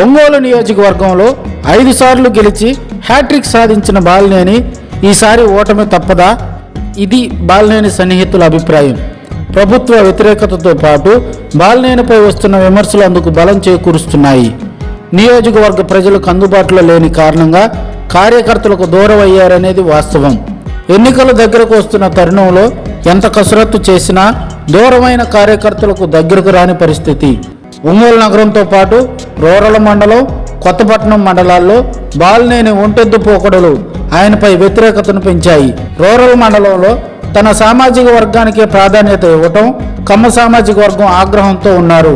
ఒంగోలు నియోజకవర్గంలో 5 సార్లు గెలిచి హ్యాట్రిక్ సాధించిన బాలినేని ఈసారి ఓటమి తప్పదా? ఇది బాలినేని సన్నిహితుల అభిప్రాయం. ప్రభుత్వ వ్యతిరేకతతో పాటు బాలినేనిపై వస్తున్న విమర్శలు అందుకు బలం చేకూరుస్తున్నాయి. నియోజకవర్గ ప్రజలకు అందుబాటులో లేని కారణంగా కార్యకర్తలకు దూరం అయ్యారనేది వాస్తవం. ఎన్నికలు దగ్గరకు వస్తున్న తరుణంలో ఎంత కసరత్తు చేసినా దూరమైన కార్యకర్తలకు దగ్గరకు రాని పరిస్థితి. ఒంగోలు నగరంతో పాటు రూరల్ మండలం, కొత్తపట్నం మండలాల్లో బాలినేని ఒంటెద్దు పోకడలు ఆయనపై వ్యతిరేకతను పెంచాయి. రూరల్ మండలంలో తన సామాజిక వర్గానికే ప్రాధాన్యత ఇవ్వటం కమ్మ సామాజిక వర్గం ఆగ్రహంతో ఉన్నారు.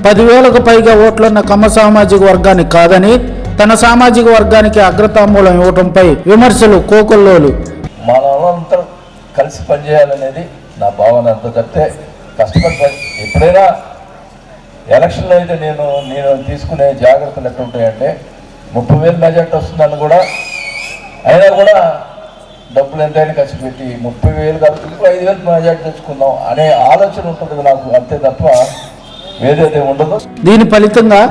10,000కు పైగా ఓట్లున్న కమ్మ సామాజిక వర్గానికి కాదని తన సామాజిక వర్గానికి అగ్రతాంబూలం ఇవ్వటంపై విమర్శలు కోకొల్లోలు. మనమంతా కలిసి పనిచేయాలనేది నా భావన. అంత తప్పితే కష్టపడి ఎప్పుడైనా ఎలక్షన్లో అయితే నేను తీసుకునే జాగ్రత్తలు ఎట్లుంటాయంటే 30,000 మెజార్టీ వస్తుందని కూడా అయినా కూడా డబ్బులు ఎంతైనా ఖర్చు పెట్టి 30,000 కాదు 5,000 మెజార్టీ తెచ్చుకుందాం అనే ఆలోచన ఉంటుంది నాకు, అంతే తప్ప వేరేదే ఉండదు. దీని ఫలితంగా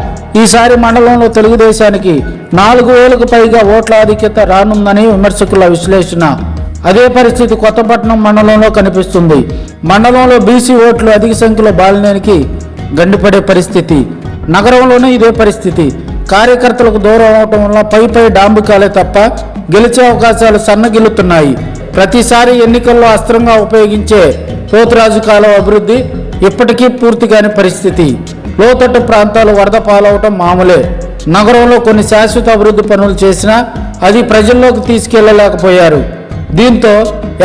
ఈసారి మండలంలో తెలుగుదేశానికి 4,000కు పైగా ఓట్ల ఆధిక్యత రానుందని విమర్శకుల విశ్లేషణ. అదే పరిస్థితి కొత్తపట్నం మండలంలో కనిపిస్తుంది. మండలంలో బీసీ ఓట్లు అధిక సంఖ్యలో బాలినేనికి గండిపడే పరిస్థితి. నగరంలోనే ఇదే పరిస్థితి. కార్యకర్తలకు దూరం అవటం వల్ల పై డాంబికాలే తప్ప గెలిచే అవకాశాలు సన్నగిల్లుతున్నాయి. ప్రతిసారి ఎన్నికల్లో అస్త్రంగా ఉపయోగించే పోతురాజు కాలువ అభివృద్ధి ఇప్పటికీ పూర్తి కాని పరిస్థితి. లోతట్టు ప్రాంతాలు వరద పాలవటం మామూలే. నగరంలో కొన్ని శాశ్వత అభివృద్ధి పనులు చేసినా అది ప్రజల్లోకి తీసుకెళ్లలేకపోయారు. దీంతో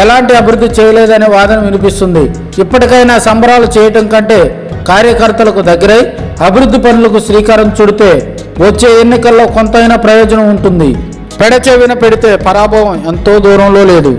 ఎలాంటి అభివృద్ధి చేయలేదనే వాదన వినిపిస్తుంది. ఇప్పటికైనా సంబరాలు చేయటం కంటే కార్యకర్తలకు దగ్గరై అభివృద్ధి పనులకు శ్రీకారం చుడితే వచ్చే ఎన్నికల్లో కొంతైనా ప్రయోజనం ఉంటుంది. పెడచెవిన పెడితే పరాభవం ఎంతో దూరంలో లేదు.